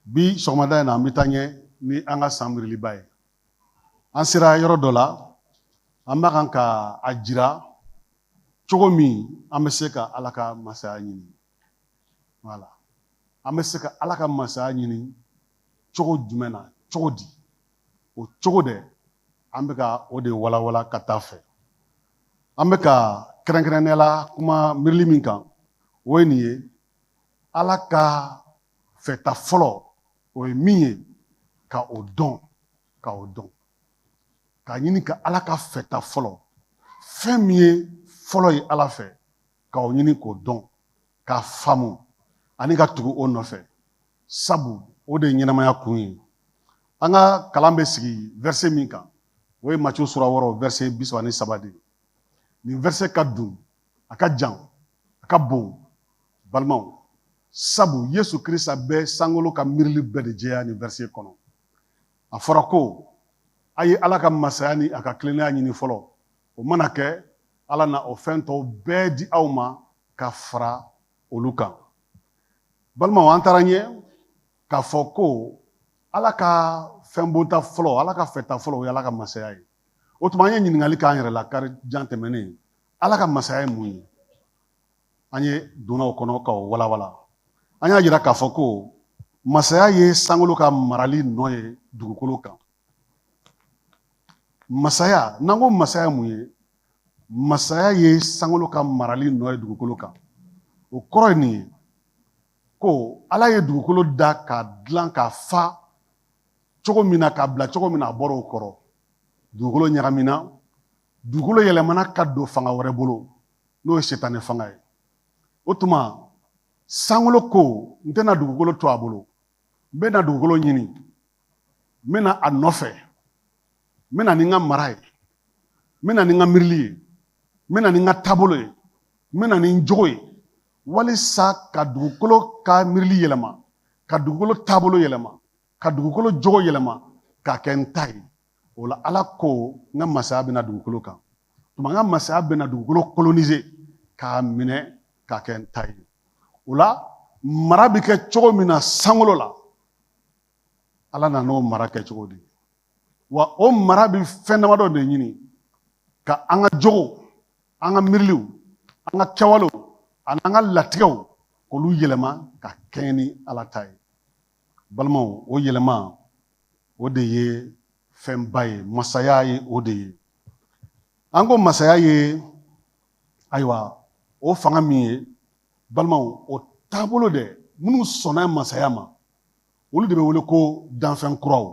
Bi sɔgɔmada in na an bɛ taa ɲɛ ni an ka san miriliba ye. An sera yɔrɔ dɔ la, an b'a kan ka a jira cogo min an bɛ se ka Ala ka masaya ɲini. Voilà. An bɛ se ka Ala ka masaya ɲini cogo jumɛn na, cogo di? O cogo de an bɛ ka o de walawala ka taa fɛ. An bɛ ka kɛrɛnkɛrɛnnenya la kuma mirili min kan, o ye nin ye, Ala ka fɛta fɔlɔ, o ye min ye ka o dɔn, ka o dɔn. Ka ɲini ka Ala ka fɛta fɔlɔ, fɛn min ye fɔlɔ ye Ala fɛ, ka o ɲini k'o dɔn, k'a faamu, ani ka tugu o nɔfɛ. Sabu o de ye ɲɛnamaya kun ye. An ka kalan bɛ sigi verset min kan, o ye Matthieu sura 6 verset 33 de ye. Nin verset ka dun, a ka jan, a ka bon, balimaw. Sabu Yesu Kirisa bɛ sankolo ka miirili bɛɛ de jɛya nin verset kɔnɔ. A fɔra ko a ye Ala ka masaya ni a ka tilennenya ɲini fɔlɔ. O mana kɛ, Ala na o fɛn tɔw bɛɛ di aw ma ka fara olu kan. Balimaw, an taara ɲɛ k'a fɔ ko Ala ka fɛn bonta fɔlɔ, Ala ka fɛta fɔlɔ, o ye Ala ka masaya ye. O tuma an ye ɲininkali k'an yɛrɛ la kari jan tɛmɛnen, Ala ka masaya ye mun ye? An ye donna o kɔnɔ ka o walawala. An y'a jira k'a fɔ ko masaya ye sankolo ka marali nɔ ye dugukolo kan. Masaya, n'an ko masaya mun ye? Masaya ye sankolo ka marali nɔ ye dugukolo kan. O kɔrɔ ye nin ye, ko Ala ye dugukolo da k'a dilan k'a fa cogo min na, k'a bila cogo min na a bɔra o kɔrɔ. Dugukolo ɲagamina, dugukolo yɛlɛmana ka don fanga wɛrɛ bolo, n'o ye Sitani fanga ye. O tuma sankolo ko n tɛna dugukolo to a bolo, n bɛna dugukolo ɲini, n bɛna a nɔfɛ, n bɛna ni n ka mara ye, n bɛna ni n ka miirili ye, n bɛna ni n ka taabolo ye, n bɛna ni n jogo ye, walisa ka dugukolo ka miirili yɛlɛma, ka dugukolo taabolo yɛlɛma, ka dugukolo jogo yɛlɛma, k'a kɛ n ta ye. O la Ala ko n ka masaya bɛna dugukolo kan. Tuma n ka masaya bɛna dugukolo coloniser, k'a minɛ k'a kɛ n ta ye. O la mara bɛ kɛ cogo min na sankolo la, Ala nan'o mara kɛ cogo di? Wa o mara bɛ fɛn damadɔ de ɲini, ka an ka jogo, an ka miiriliw, an ka kɛwalew, ani an ka latigɛw, k'olu yɛlɛma ka kɛɲɛ ni Ala ta ye. Balimaw, o yɛlɛma, o de ye fɛnba ye, masaya ye o de ye. An ko masaya ye, ayiwa, o fanga min ye, balimaw, o taabolo de, minnu sɔnna masaya ma, olu de bɛ wele ko danfɛn kuraw.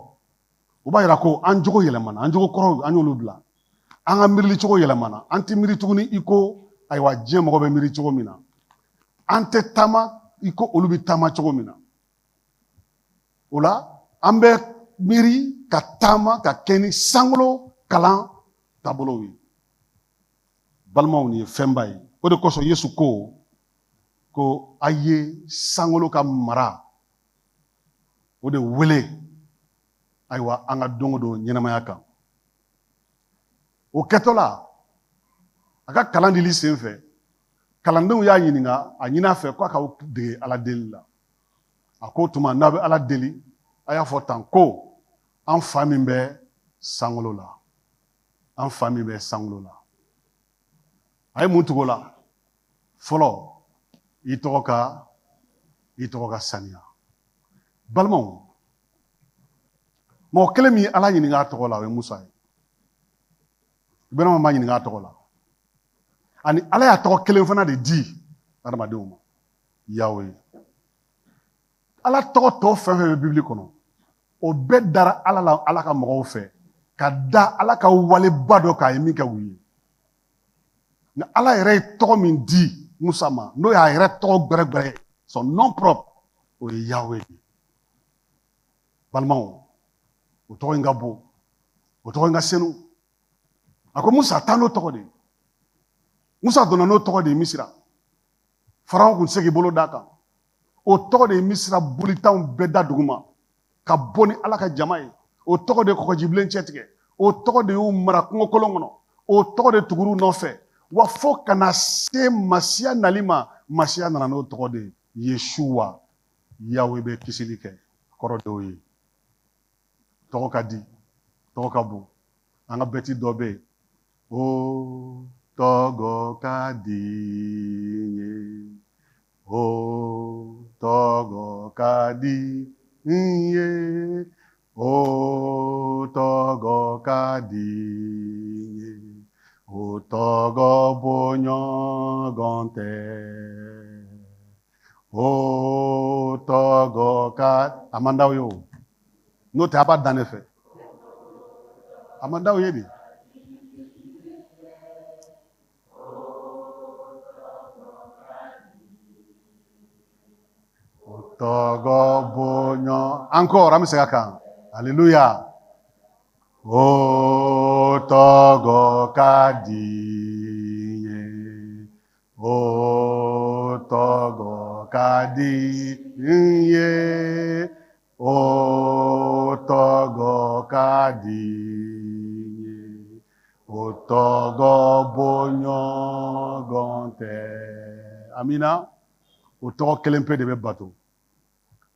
O b'a jira ko an jogo yɛlɛmana, an jogo kɔrɔw an y'olu bila. An ka miirili cogo yɛlɛmana, an tɛ miiri tuguni i ko, ayiwa, diɲɛ mɔgɔ bɛ miiri cogo min na. An tɛ taama i ko olu bɛ taama cogo min na. O la, an bɛ miiri ka taama ka kɛ ni sankolo kalan taabolow ye. Balimaw, nin ye fɛnba ye. O de kosɔn Yesu ko a ye sankolo ka mara, o de wele, ayiwa, an ka don o don ɲɛnamaya kan. O kɛtɔ la, a ka kalan dili senfɛ, kalandenw y'a ɲininka, a ɲin'a fɛ ko a k'aw dege Ala deli la. A ko tuma n'a bɛ Ala deli, a y'a fɔ tan ko an fa min bɛ sankolo la, an fa min bɛ sankolo la. A ye mun tugu o la? Fɔlɔ, i tɔgɔ ka saniya. Balimaw, mɔgɔ kelen min ye Ala ɲininka a tɔgɔ la, o ye Musa ye. Bɛnama ma ɲininka a tɔgɔ la. Ani Ala y'a tɔgɔ kelen fana de di adamadenw ma, Yawe. Ala tɔgɔ tɔ fɛn fɛn bɛ Bibili kɔnɔ, o bɛɛ dara Ala la, Ala ka mɔgɔw fɛ, ka da Ala ka waleba dɔ k'a ye min kɛ u ye. Nka Ala yɛrɛ ye tɔgɔ min di Musa ma, n'o y'a yɛrɛ tɔgɔ gbɛrɛgbɛrɛ ye, son nom propre, o ye Yawe. Balimaw, o tɔgɔ in ka bon, o tɔgɔ in ka senu. A ko Musa, taa n'o tɔgɔ de ye. Musa donna n'o tɔgɔ de ye Misira. Faraw kun tɛ se k'i bolo d'a kan. O tɔgɔ de ye Misira bolitanw bɛɛ da dugu ma, ka bɔ ni Ala ka jama ye. O tɔgɔ de ye kɔgɔjibilen cɛ tigɛ. O tɔgɔ de y'u mara kungokolon kɔnɔ. O tɔgɔ de tugur'u nɔfɛ. Wa fo kana se Masiya nali ma, Masiya nana n'o tɔgɔ de ye Yeshuwa. Yawe bɛ kisili kɛ. kɔrɔ dɔw ye tɔgɔ ka di tɔgɔ ka bon an ka bɛti dɔ bɛ yen o tɔgɔ ka di ye o tɔgɔ ka di ye o tɔgɔ ka di ye o tɔgɔ bɔɲɔgɔn tɛ o tɔgɔ ka a man d'aw ye o n'o tɛ a b'a dan ne fɛ a man d'aw ye de o tɔgɔ bɔɲɔ encore an bɛ segin a kan alléluia o tɔgɔ ka di ye o tɔgɔ ka di ye o tɔgɔ ka di ye o tɔgɔ bɔɲɔgɔn tɛ amina o tɔgɔ kelen pe de bɛ bato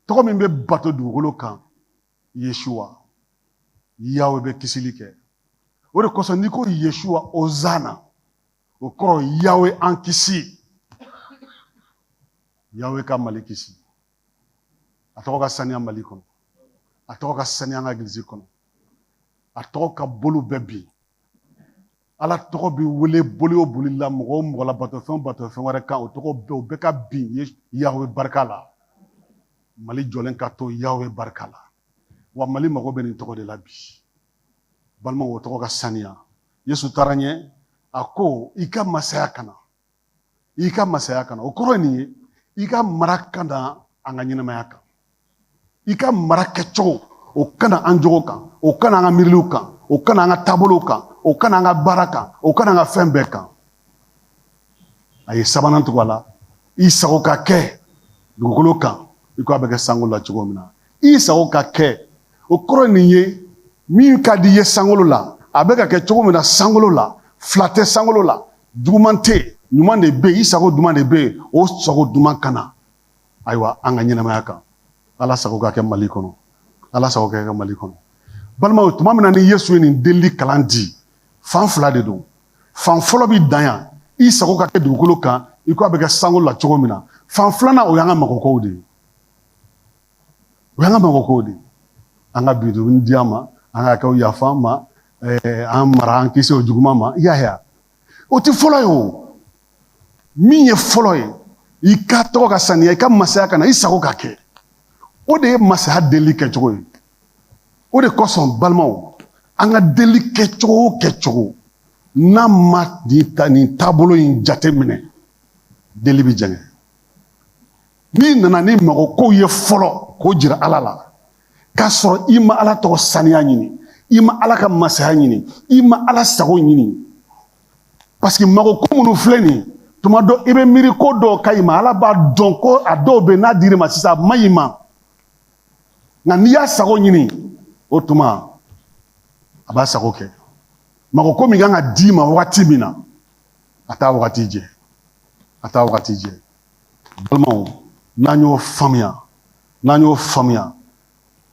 tɔgɔ min bɛ bato dugukolo kan Yeshua Yahweh bɛ kisili kɛ o de kosɔn n'i ko Yeshua Ozana o kɔrɔ Yahweh an kisi Yahweh ka Mali kisi a tɔgɔ ka saniya Mali kɔnɔ a tɔgɔ ka saniya an ka église kɔnɔ a tɔgɔ ka bolo bɛɛ bin Ala tɔgɔ bɛ wele boli o boli la mɔgɔ o mɔgɔ la batofɛn wɛrɛ kan o tɔgɔ o bɛɛ ka bin Yahweh barika la Mali jɔlen ka to Yahweh barika la wa Mali mago bɛ nin tɔgɔ de la bi balima o tɔgɔ ka saniya Yesu taara ɲɛ a ko i ka masaya kana i ka masaya kana o kɔrɔ ye nin ye i ka mara kana an ka ɲɛnamaya kan i ka mara kɛcogo o kana an jogo kan o kana an ka miiriliw kan o kana an ka taabolow kan o kana an ka baara kan o kana an ka fɛn bɛɛ kan a ye sabanan tugu a la i sago ka kɛ dugukolo kan i ko a bɛ kɛ sankolo la cogo min na i sago ka kɛ o kɔrɔ ye nin ye min ka di i ye sankolo la a bɛ ka kɛ cogo min na sankolo la fila tɛ sankolo la juguman tɛ ɲuman de bɛ yen i sago duman de bɛ yen o sago duman kana ayiwa an ka ɲɛnamaya kan Ala sago ka kɛ Mali kɔnɔ Ala sago ka kɛ Mali kɔnɔ balimaw tuma min na ni Yesu ye nin delili kalan di fan fila de don fan fɔlɔ bɛ dan yan i sago ka kɛ dugukolo kan i ko a bɛ kɛ sankolo la cogo min na fan filanan o y'an ka magokow de ye o y'an ka magokow de ye an ka bidon di an ma an ka kɛw yafa an ma an mara an kisi o juguman ma i y'a ye o tɛ fɔlɔ ye o min ye fɔlɔ ye i ka tɔgɔ ka saniya i ka masaya kana i sago ka kɛ o de ye masaya deli kɛcogo ye o de kosɔn balimaw an ka deli kɛcogo o kɛcogo n'a ma nin taabolo in jate minɛ deli bɛ jɛngɛ n'i nana ni magokow ye fɔlɔ k'o jira Ala la k'a sɔrɔ i ma Ala tɔgɔ saniya ɲini i ma Ala ka masaya ɲini i ma Ala sago ɲini parce que magoko minnu filɛ nin ye tuma dɔ i bɛ miiri ko dɔw ka ɲi ma Ala b'a dɔn ko a dɔw bɛ n'a dir'i ma sisan a ma ɲi ma nka n'i y'a sago ɲini o tuma a b'a sago kɛ magoko min kan ka d'i ma wagati min na a t'a wagati jɛ a t'a wagati jɛ balimaw n'an y'o faamuya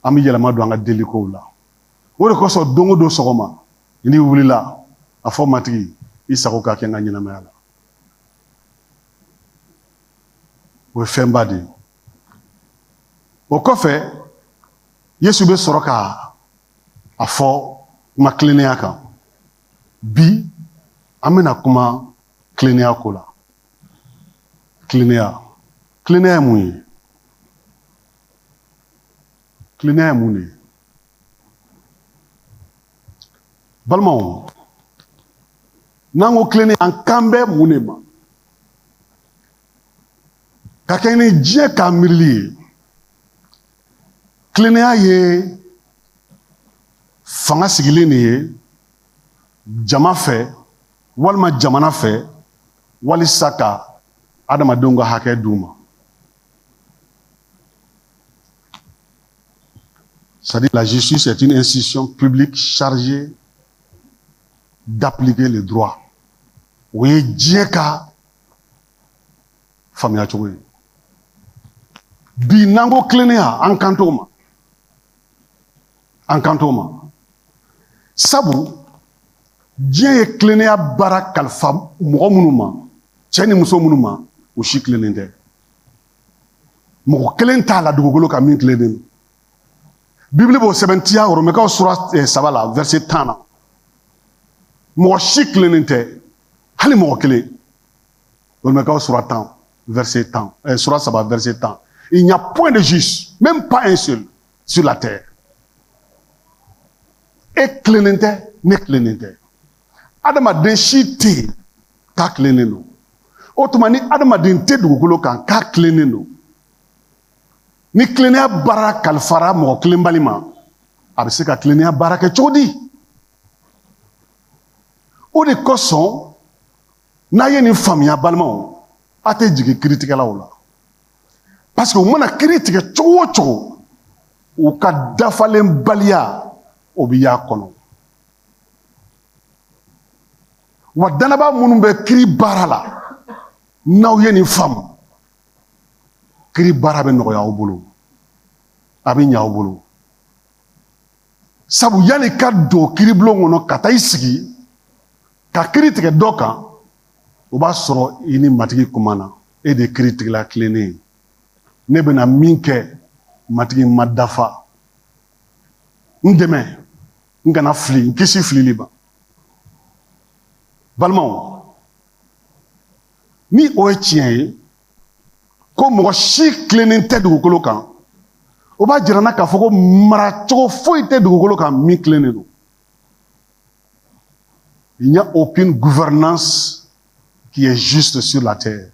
an bɛ yɛlɛma don an ka delikow la o de kosɔn don o don sɔgɔma n'i wulila a fɔ matigi i sago ka kɛ n ka ɲɛnamaya la o ye fɛnba de ye o kɔfɛ Yesu bɛ sɔrɔ ka a fɔ kuma tilennenya kan bi an bɛna kuma tilennenya ko la tilennenya ye mun ye tilennenya ye mun de ye balimaw n'an ko tilennenya an kan bɛ mun de ma ka kɛ ni diɲɛ ka miirili ye tilennenya ye fanga sigilen de ye jama fɛ walima jamana fɛ walisa ka adamadenw ka hakɛ d'u ma c'est-à-dire la justice est une institution publique chargée d'appliquer le droit o ye diɲɛ ka faamuya cogo ye bi n'an ko tilennenya an kan t'o ma an kan t'o ma sabu diɲɛ ye tilennenya baara kalifa mɔgɔ minnu ma cɛ ni muso minnu ma o si tilennen tɛ mɔgɔ kelen t'a la dugukolo kan min tilennen don bibili b'o sɛbɛntiya Romains sura 3 la verset 10 na mɔgɔ si tilennen tɛ hali mɔgɔ kelen Romains sura 10 verset 10 sura 3 verset 10 il n'y a point de juste même pas un seul sur la terre e tilennen tɛ ne tilennen tɛ adamaden si tɛ yen k'a tilennen don o tuma ni adamaden tɛ dugukolo kan k'a tilennen don ni tilennenya baara kalifara mɔgɔ kelenbali ma a bɛ se ka tilennenya baara kɛ cogo di o de kosɔn n'a ye nin faamuya balimaw a tɛ jigin kiiritigɛlaw la parce que u mana kiiri tigɛ cogo o cogo u ka dafalenbaliya o bɛ y'a kɔnɔ wa danaba minnu bɛ kiiri baara la n'aw ye nin faamu kiiri baara bɛ nɔgɔya aw bolo a bɛ ɲɛ aw bolo sabu yanni ka don kiiribulon kɔnɔ ka taa i sigi ka kiiri tigɛ dɔ kan o b'a sɔrɔ i ni matigi kumana e de ye kiiritigɛla tilennen ye ne bɛna min kɛ matigi ma dafa n dɛmɛ n kana fili n kisi filili ma balimaw ni o ye tiɲɛ ye ko mɔgɔ si tilennen tɛ dugukolo kan o b'a jira n na k'a fɔ ko maracogo foyi tɛ dugukolo kan min tilennen don il n'y a aucune gouvernance qui est juste sur la terre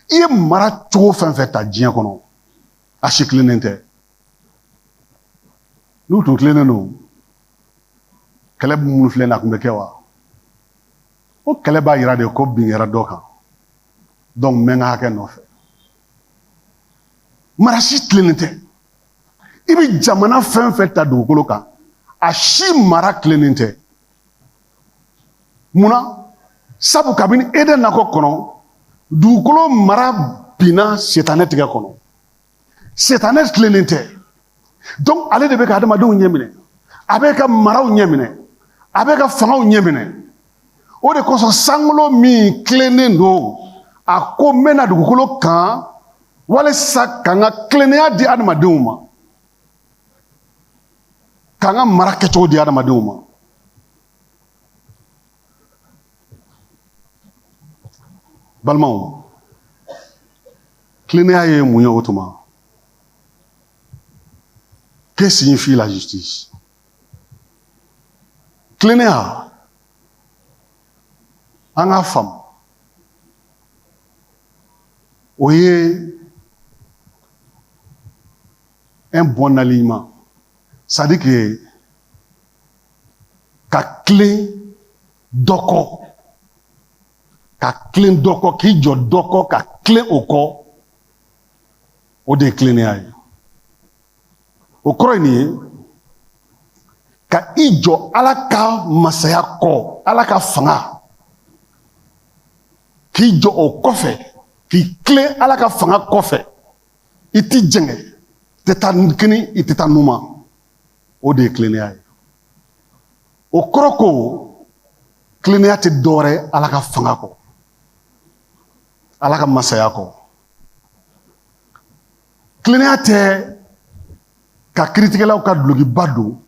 i ye mara cogo fɛn fɛn ta diɲɛ kɔnɔ a si tilennen tɛ n'u tun tilennen don kɛlɛ minnu filɛ nin a tun bɛ kɛ wa o kɛlɛ b'a yira de ko bin kɛra dɔ kan donc n bɛ n ka hakɛ nɔfɛ mara si tilennen tɛ i bɛ jamana fɛn fɛn ta dugukolo kan a si mara tilennen tɛ munna sabu kabini Eden nakɔ kɔnɔ dugukolo mara binna setanɛ tigɛ kɔnɔ setanɛ tilennen tɛ donc ale de bɛ ka adamadenw ɲɛ minɛ a bɛ ka maraw ɲɛ minɛ a bɛ ka fangaw ɲɛ minɛ o de kosɔn sankolo min tilennen don a ko n bɛna dugukolo kan walasa ka n ka tilennenya di adamadenw ma ka n ka mara kɛcogo di adamadenw ma balimaw tilennenya ye mun ye o tuma que signifie la justice tilennenya an k'a faamu o ye un bon alignement c'est-à-dire que ka tilen dɔ kɔ ka tilen dɔ kɔ k'i jɔ dɔ kɔ ka tilen o kɔ o de ye tilennenya ye o kɔrɔ ye nin ye ka i jɔ Ala ka masaya kɔ Ala ka fanga k'i jɔ o kɔfɛ k'i tilen Ala ka fanga kɔfɛ i t'i jɛngɛ i tɛ taa kini i tɛ taa numa o de ye tilennenya ye o kɔrɔ ko tilennenya tɛ dɔwɛrɛ ye Ala ka fanga kɔ Ala ka masaya kɔ tilennenya tɛ ka kiiritigɛlaw ka dulokiba don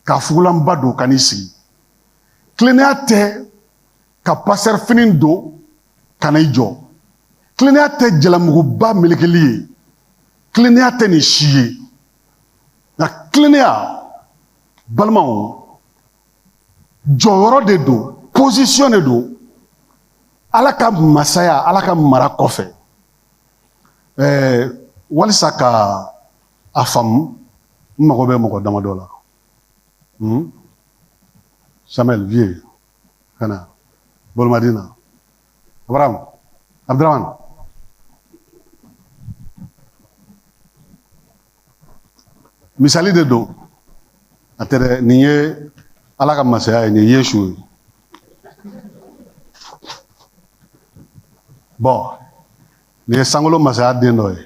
ka fugulanba don ka n'i sigi tilennenya tɛ ka pasɛri fini don ka n'i jɔ tilennenya tɛ jalamuguba melekeli ye tilennenya tɛ nin si ye nka tilennenya balimaw jɔyɔrɔ de don position de don Ala ka masaya Ala ka mara kɔfɛ walisa ka a faamu n mago bɛ mɔgɔ damadɔ la Samuel vieux kana Bolomadina Abraham Abdraman misali de don a tɛ dɛ nin ye Ala ka masaya ye nin ye Yesu ye bon nin ye sankolo masaya den dɔ ye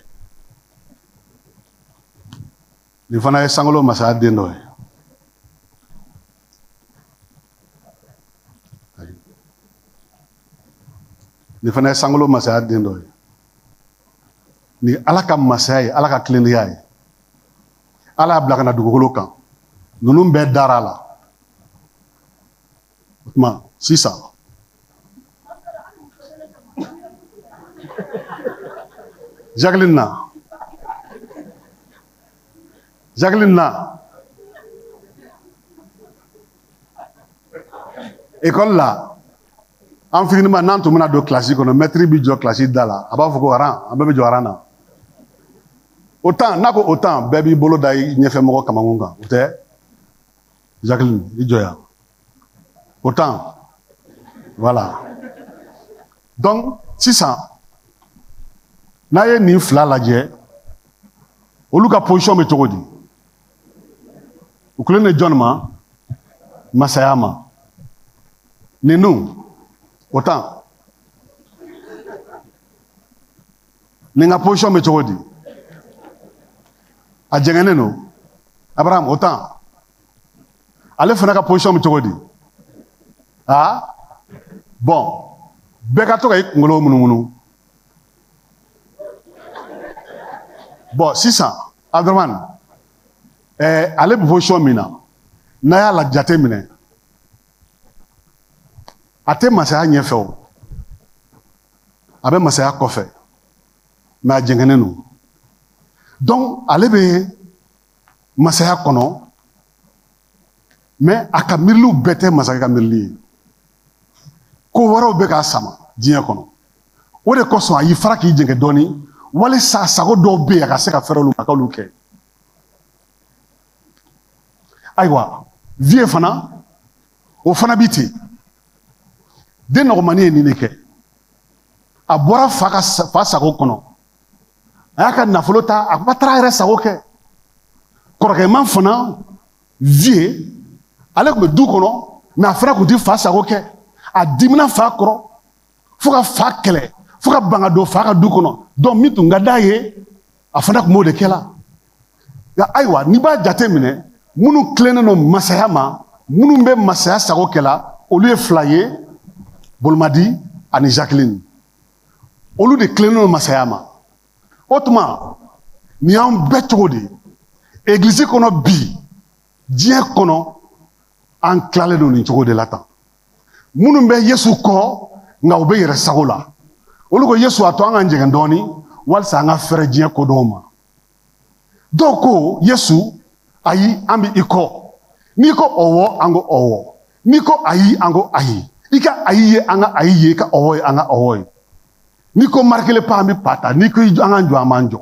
nin fana ye sankolo masaya den dɔ ye Ni fana ye sankolo masaya den dɔ ye. Ni Ala ka masaya ye, Ala ka tilennenya ye. Ala y'a bila ka na dugukolo kan. Ninnu bɛɛ dara a la. O tuma sisan Jacqueline na école la an fitinin n'an tun bɛna don classe kɔnɔ maître bi jɔ classe da la a b'a fɔ ko aran an bɛɛ bɛ jɔ aran na o temps n'a ko o temps bɛɛ b'i bolo da i ɲɛfɛmɔgɔ kamakun kan o tɛ Jacqueline i jɔ yan o temps voilà donc sisan n'a ye nin fila lajɛ olu ka position bɛ cogo di u kulen de jɔn ma masaya ma ninnu o temps nin ka position bɛ cogo di a jɛngɛnnen don Abraham o temps ale fana ka position bɛ cogo di bon bɛɛ ka to ka i kunkolo munumunu bon sisan Abdramane ale bɛ position min na n'a y'a la jate minɛ a tɛ masaya ɲɛfɛ o a bɛ masaya kɔfɛ mais a jɛngɛnnen don donc ale bɛ masaya kɔnɔ mais a ka miiriliw bɛɛ tɛ masakɛ ka miirili ye ko wɛrɛw bɛ k'a sama diɲɛ kɔnɔ o de kosɔn a y'i fara k'i jɛngɛ dɔɔni walisa sago dɔw bɛ yen a ka se ka fɛɛrɛw a k'olu kɛ ayiwa vie fana o fana bi ten den nɔgɔmani ye nin de kɛ a bɔra fa sago kɔnɔ a y'a ka nafolo ta a ba taara a yɛrɛ sago kɛ kɔrɔkɛman fana vie ale tun bɛ du kɔnɔ mais a fana tun tɛ fa sago kɛ a dimina fa kɔrɔ fo ka fa kɛlɛ fo ka ban ka don fa ka du kɔnɔ donc min tun ka d'a ye a fana tun b'o de kɛla nka ayiwa n'i b'a jate minɛ minnu tilennen don masaya ma minnu bɛ masaya sago kɛla olu ye fila ye Bolmadi ani Jacqueline olu de tilennen don masaya ma o tuma nin y'an bɛɛ cogo di église kɔnɔ bi diɲɛ kɔnɔ an tilalen don nin cogo de la tan minnu bɛ Yesu kɔ nka u bɛ yɛrɛ sago la olu ko Yesu a to an ka jɛngɛn dɔɔni walisa an ka fɛrɛ diɲɛ ko dɔw ma dɔw ko Yesu ayi an bɛ i kɔ n'i ko ɔwɔ an ko ɔwɔ n'i ko ayi an ko ayi i ka ayi ye an ka ayi ye i ka ɔwɔ ye an ka ɔwɔ ye n'i ko marquez pas an bɛ pa ta n'i ko an ka jɔ an b'an jɔ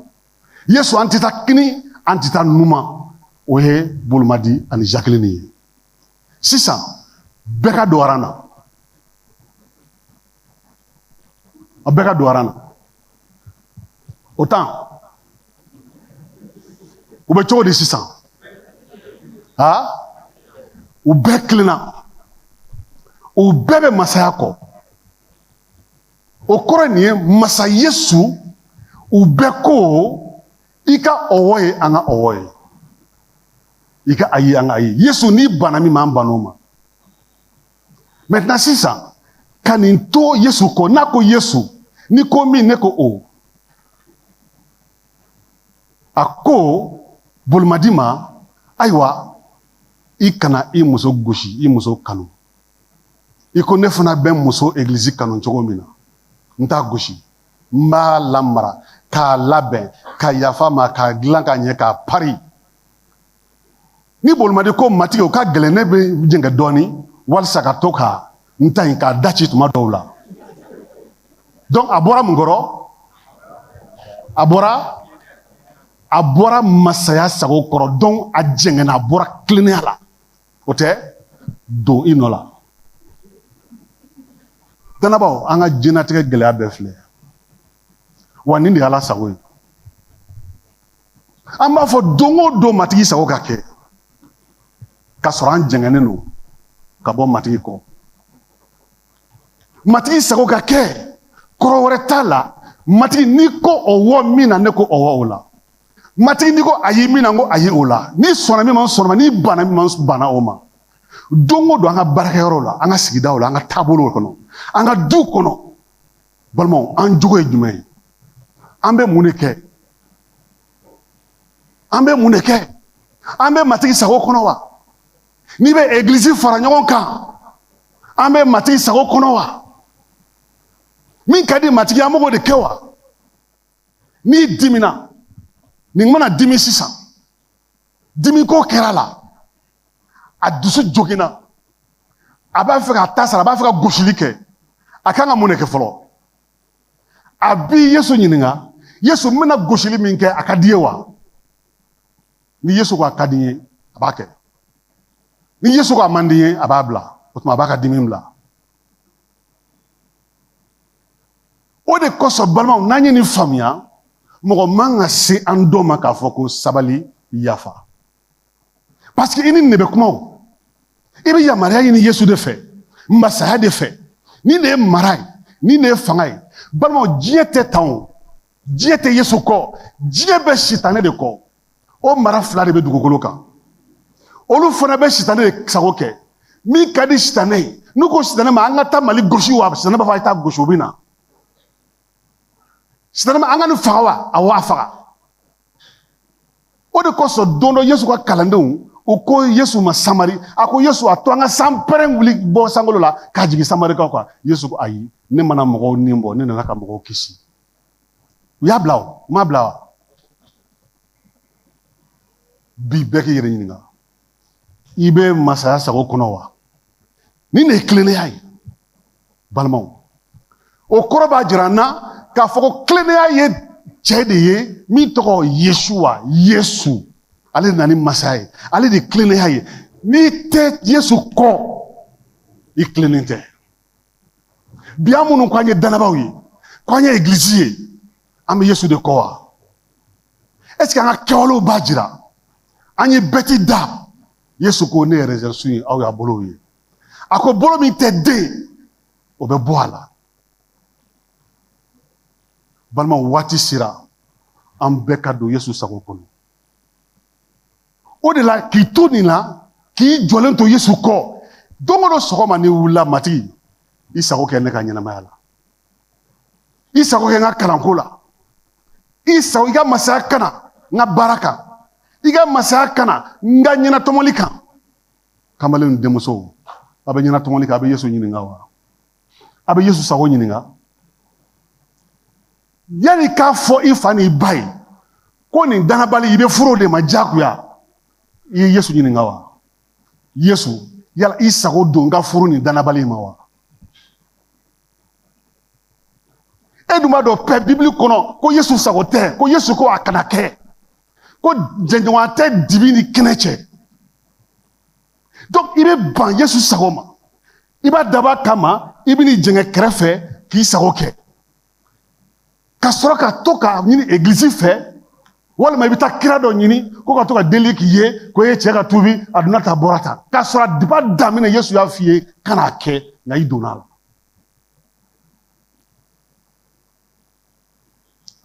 Yesu an tɛ taa kini an tɛ taa numa o ye Bolmadi ani Jacqueline ye sisan bɛɛ ka don aran na a bɛɛ ka don aran na o temps u bɛ cogo di sisan u bɛɛ kilenna u bɛɛ bɛ masaya kɔ o kɔrɔ nin ye masa Yesu u bɛɛ ko i ka ɔwɔ ye an ka ɔwɔ ye i ka ayi an ka ayi Yesu n'i banna min ma an banna o ma maintenant sisan ka nin to Yesu kɔ n'a ko Yesu ni ko min ne ko o a ko Bolmadi ma ayiwa i kana i muso gosi i muso kanu i ko ne fana bɛ muso église kanu cogo min na n t'a gosi n b'a lamara k'a labɛn ka yafa ma k'a dilan ka ɲɛ k'a pari ni Bolmadi ko matigi o ka gɛlɛn ne bɛ jɛngɛ dɔɔni walisa ka to ka n ta in k'a daci tuma dɔw la donc a bɔra mun kɔrɔ a bɔra masaya sago kɔrɔ donc a jɛngɛnna a bɔra tilennenya la o tɛ don i nɔ la danabaw an ka diɲɛlatigɛ gɛlɛya bɛɛ filɛ wa nin de ye Ala sago ye an b'a fɔ don o don matigi sago ka kɛ ka sɔrɔ an jɛngɛnnen don ka bɔ matigi kɔ matigi sago ka kɛ kɔrɔ wɛrɛ t'a la matigi n'i ko ɔwɔ min na ne ko ɔwɔ o la matigi n'i ko ayi min na n ko ayi o la n'i sɔnna min ma n sɔnna ma n'i banna min ma n banna o ma don o don an ka baarakɛyɔrɔ la an ka sigidaw la an ka taabolow kɔnɔ an ka du kɔnɔ Balimaw an jogo ye jumɛn ye an bɛ mun de kɛ an bɛ matigi sago kɔnɔ wa n'i bɛ église fara ɲɔgɔn kan an bɛ matigi sago kɔnɔ wa min ka di matigi an b'o de kɛ wa n'i dimina nin mana dimi sisan dimi ko kɛra la a dusu joginna a b'a fɛ ka ta sara a b'a fɛ ka gosili kɛ a kan ka mun de kɛ fɔlɔ a bi Yesu ɲininka Yesu bɛna gosili min kɛ a ka di ye wa ni Yesu ko a ka di ye a b'a kɛ ni Yesu ko a man di ye a b'a bila o tuma a b'a ka dimi bila o de kosɔn balimaw n'an ye nin faamuya mɔgɔ man ka se an dɔ ma k'a fɔ ko sabali yafa parce que i ni nin de bɛ kuma o i bɛ yamaruya ɲini Yesu de fɛ masaya de fɛ ni de ye mara ye ni de ye fanga ye balimaw diɲɛ tɛ tan o diɲɛ tɛ Yesu kɔ diɲɛ bɛ sitanɛ de kɔ o mara fila de bɛ dugukolo kan olu fana bɛ sitanɛ de sago kɛ min ka di sitanɛ ye n'u ko sitanɛ ma an ka taa Mali gosi wa sitanɛ b'a fɔ a ye taa gosi o bɛ na sitanɛ ma an ka nin faga wa awɔ a faga o de kosɔn don dɔ Yesu ka kalandenw u ko Yesu ma Samari a ko Yesu a to an ka sanpɛrɛn wuli bɔ sankolo la k'a jigin Samarikaw kan Yesu ko ayi ne mana mɔgɔw ni bɔ ne nana ka mɔgɔw kisi u y'a bila o u m'a bila wa bi bɛɛ k'i yɛrɛ ɲininka i bɛ masaya sago kɔnɔ wa ni nin ye tilennenya ye balimaw o kɔrɔ b'a jira n na k'a fɔ ko tilennenya ye cɛ de ye min tɔgɔ Yesuwa Yesu ale de nana ni masaya ye ale de ye tilennenya ye n'i tɛ Yesu kɔ i tilennen tɛ bi an minnu ko an ye danabaw ye ko an ye église ye an bɛ Yesu de kɔ wa est-ce que an ka kɛwalew b'a jira an ye bɛti da Yesu ko ne ye résurrection ye aw y'a bolow ye a ko bolo min tɛ den o bɛ bɔ a la balimaw waati sera an bɛɛ ka don Yesu sago kɔnɔ o de la k'i to nin la k'i jɔlen to Yesu kɔ don o don sɔgɔma n'i wulila matigi i sago kɛ ne ka ɲɛnamaya la i sago kɛ n ka kalanko la i ka masaya kana n ka baara kan i ka masaya kana n ka ɲɛnatɔmɔli kan kamalen denmusow a bɛ ɲɛnatɔmɔli kan a bɛ Yesu ɲininka wa a bɛ Yesu sago ɲininka yanni k'a fɔ i fa n'i ba ye ko nin danabali i bɛ furu o de ma diyagoya i ye Yesu ɲininka wa Yesu yala i sago don n ka furu nin danabali ma wa e dun b'a dɔn pɛ bibili kɔnɔ ko Yesu sago tɛ ko Yesu ko a kana kɛ ko jɛɲɔgɔnya tɛ dibi ni kɛnɛ cɛ donc i bɛ ban Yesu sago ma i b'a dabɔ a kama i bɛ n'i jɛngɛ kɛrɛfɛ k'i sago kɛ ka sɔrɔ ka to ka ɲini église fɛ walima i bɛ taa kira dɔ ɲini ko ka to ka deli k'i ye ko e cɛ ka tubi a donna ta a bɔra ta k'a sɔrɔ depuis a daminɛ Yesu y'a f'i ye kan'a kɛ nka i donna a la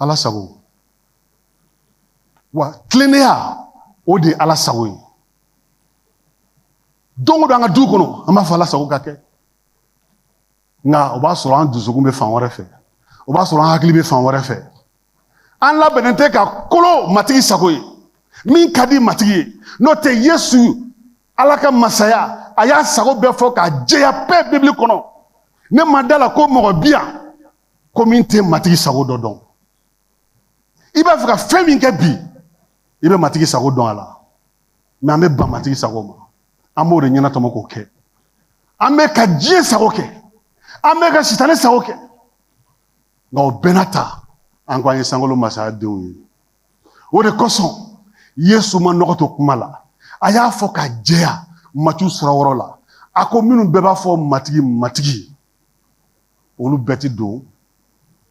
Ala sago wa tilennenya o de ye Ala sago ye don o don an ka du kɔnɔ an b'a fɔ Ala sago ka kɛ nka o b'a sɔrɔ an dusukun bɛ fan wɛrɛ fɛ o b'a sɔrɔ an hakili bɛ fan wɛrɛ fɛ an labɛnnen tɛ ka kolo matigi sago ye min ka di matigi ye n'o tɛ Yesu Ala ka masaya a y'a sago bɛɛ fɔ k'a jɛya bɛɛ bibili kɔnɔ ne ma da la ko mɔgɔ bi yan ko min tɛ matigi sago dɔ dɔn i b'a fɛ ka fɛn min kɛ bi i bɛ matigi sago dɔn a la mɛ an bɛ ban matigi sago ma an b'o de ɲɛnatɔmɔ k'o kɛ an bɛ ka diɲɛ sago kɛ an bɛ ka sitanɛ sago kɛ nka o bɛɛ n'a ta an ko an ye sankolo masaya denw ye o de kosɔn Yesu ma nɔgɔ to kuma la a y'a fɔ ka jɛya Matiu surawɔrɔ la a ko minnu bɛɛ b'a fɔ matigi matigi olu bɛɛ ti don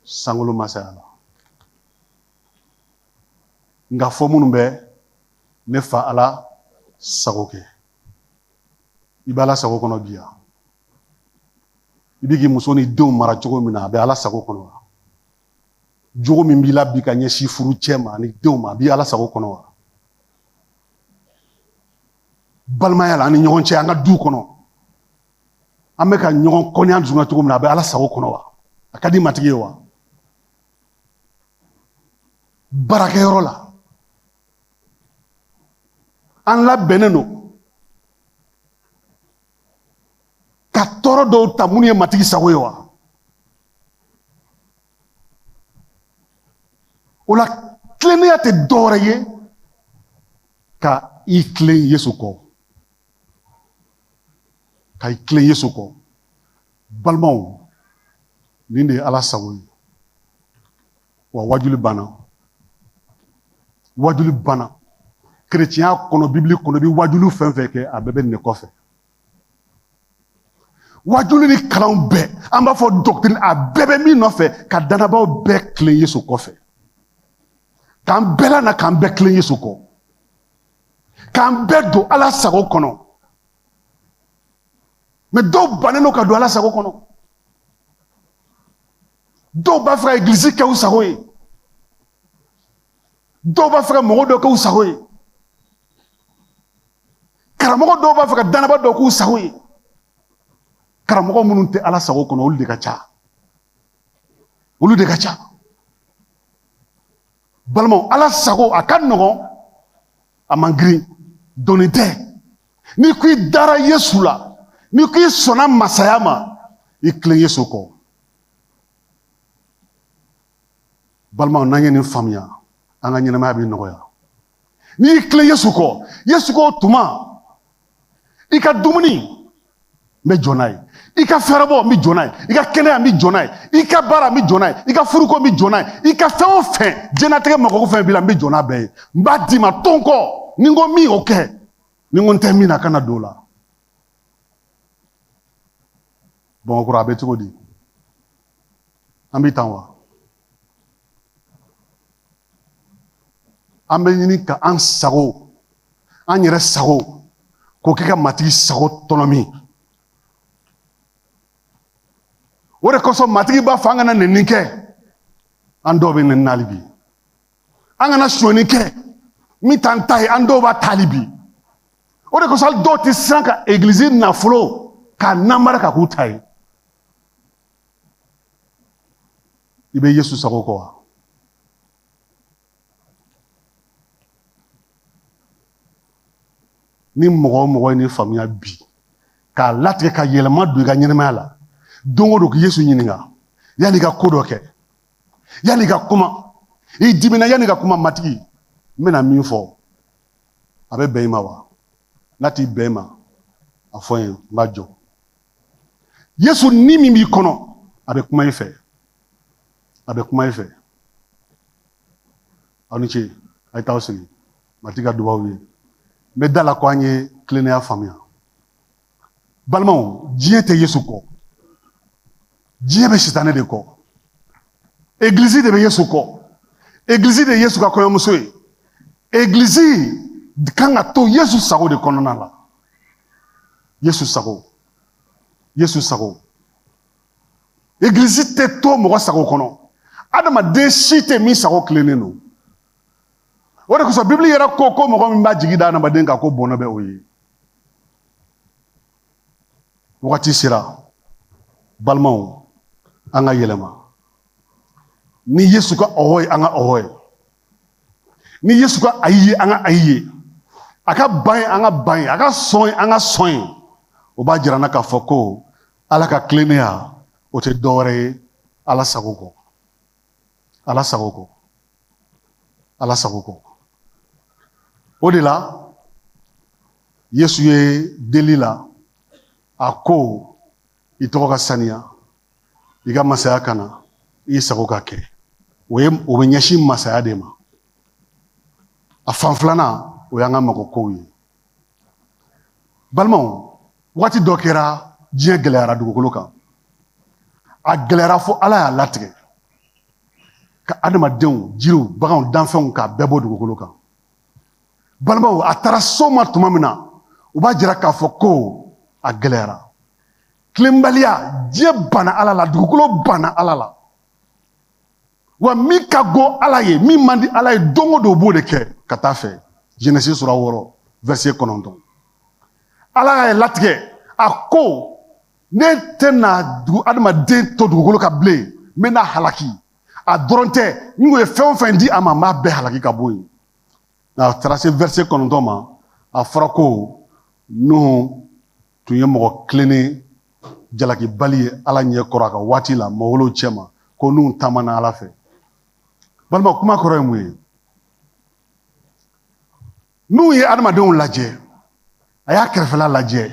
sankolo masaya la nka fɔ minnu bɛ ne fa Ala sago kɛ i bɛ Ala sago kɔnɔ bi yan i bɛ k'i muso ni denw mara cogo min na a bɛ Ala sago kɔnɔ wa jogo min b'i la bi ka ɲɛsin furu cɛ ma ani denw ma a bɛ Ala sago kɔnɔ wa balimaya la ani ɲɔgɔn cɛ an ka du kɔnɔ an bɛ ka ɲɔgɔn kɔnɔya dusukun cogo min na a bɛ Ala sago kɔnɔ wa a ka di matigi ye wa baarakɛyɔrɔ la an labɛnnen don ka tɔɔrɔ dɔw ta minnu ye matigi sago ye wa o la tilennenya tɛ dɔwɛrɛ ye ka i tilen Yesu kɔ ka i tilen Yesu kɔ balimaw nin de ye Ala sago ye wa wajuli banna wajuli banna chrétien kɔnɔ bibili kɔnɔ bi wajuli fɛn fɛn kɛ a bɛɛ bɛ nin kɔfɛ wajuli ni kalanw bɛɛ an b'a fɔ doctrine a bɛɛ bɛ min nɔfɛ ka danabaaw bɛɛ tilen Yesu kɔfɛ k'an bɛɛ lana k'an bɛɛ tilen Yesu kɔ k'an bɛɛ don Ala sago kɔnɔ mais dɔw bannen don ka don Ala sago kɔnɔ dɔw b'a fɛ ka église kɛ u sago ye dɔw b'a fɛ ka mɔgɔ dɔ kɛ u sago ye karamɔgɔ dɔw b'a fɛ ka danaba dɔ k'u sago ye karamɔgɔ minnu tɛ Ala sago kɔnɔ olu de ka ca olu de ka ca balimaw Ala sago a ka nɔgɔn a man girin dɔnni tɛ n'i ko i dara Yesu la n'i ko i sɔnna masaya ma i tilen Yesu kɔ balimaw n'an ye nin faamuya an ka ɲɛnamaya bɛ nɔgɔya n'i y'i tilen Yesu kɔ tuma i ka dumuni n bɛ jɔ n'a ye i ka fɛɛrɛbɔ n bɛ jɔ n'a ye i ka kɛnɛya n bɛ jɔ n'a ye i ka baara n bɛ jɔ n'a ye i ka furuko n bɛ jɔ n'a ye i ka fɛn o fɛn diɲɛlatigɛ magoko fɛn b'i la n bɛ jɔ n'a bɛɛ ye n b'a d'i ma to n kɔ ni n ko min o kɛ ni n ko n tɛ min na kana don o la Bamakɔkɔrɔ a bɛ cogo di an bɛ tan wa an bɛ ɲini ka an sago an yɛrɛ sago k'o kɛ ka matigi sago tɔnɔ min o de kosɔn matigi b'a fɔ an kana nɛni kɛ an dɔw bɛ nɛni hali bi an kana sonyani kɛ min t'an ta ye an dɔw b'a ta hali bi o de kosɔn hali dɔw tɛ siran ka église nafolo k'a namara ka k'u ta ye i bɛ Yesu sago kɔ wa ni mɔgɔ o mɔgɔ ye nin faamuya bi k'a latigɛ ka yɛlɛma don i ka ɲɛnamaya la don o don k'i Yesu ɲininka yanni i ka ko dɔ kɛ yanni i ka kuma i dimina yanni i ka kuma matigi n bɛna min fɔ a bɛ bɛn i ma wa n'a t'i bɛn i ma a fɔ n ye n b'a jɔ Yesu ni min b'i kɔnɔ a bɛ kuma i fɛ a bɛ kuma i fɛ aw ni ce a ye t'aw sigi matigi ka dubaw ye n bɛ da la ko an ye tilennenya faamuya balimaw diɲɛ tɛ Yesu kɔ diɲɛ bɛ sitanɛ de kɔ église de bɛ Yesu kɔ église de ye Yesu ka kɔɲɔmuso ye église kan ka to Yesu sago de kɔnɔna la Yesu sago Yesu sago église tɛ to mɔgɔ sago kɔnɔ adamaden si tɛ min sago tilennen don o de kosɔn bibili yɛrɛ ko mɔgɔ min b'a jigi da adamaden kan ko bɔnɛ bɛ o ye wagati sera balimaw an ka yɛlɛma ni Yesu ka ɔhɔ ye an ka ɔhɔ ye ni Yesu ka ayi ye an ka ayi ye a ka ban ye an ka ban ye a ka sɔn ye an ka sɔn ye o b'a jira n na k'a fɔ ko Ala ka tilennenya o tɛ dɔwɛrɛ ye Ala sago kɔ Ala sago kɔ Ala sago kɔ o de la Yesu ye deli la a ko i tɔgɔ ka saniya i ka masaya kana i sago ka kɛ o bɛ ɲɛsin masaya de ma a fan filanan o y'an ka magokow ye balimaw waati dɔ kɛra diɲɛ gɛlɛyara dugukolo kan a gɛlɛyara fo Ala y'a latigɛ ka adamadenw jiriw baganw danfɛnw k'a bɛɛ bɔ dugukolo kan balimaw a taara so ma tuma min na u b'a jira k'a fɔ ko a gɛlɛyara tilenbaliya diɲɛ banna Ala la dugukolo banna Ala la wa min ka go Ala ye min man di Ala ye don o don o b'o de kɛ ka taa fɛ Genèse sura 6 verset 9 Ala y'a latigɛ a ko ne tɛna adamaden to dugukolo kan bilen mena halaki a dronte ni ko fɛn fɛn di ama ma bɛ halaki ka bɔ yen na tracé verset 9 ma a fɔra ko Nuhu tun ye mɔgɔ kilennen jalaki bali ye Ala ɲɛ kɔrɔ a ka waati la mɔgɔwolow cɛ ma ko Nuhu taamana Ala fɛ balima kuma kɔrɔ ye mun ye Nuhu ye adamadenw lajɛ a y'a kɛrɛfɛla lajɛ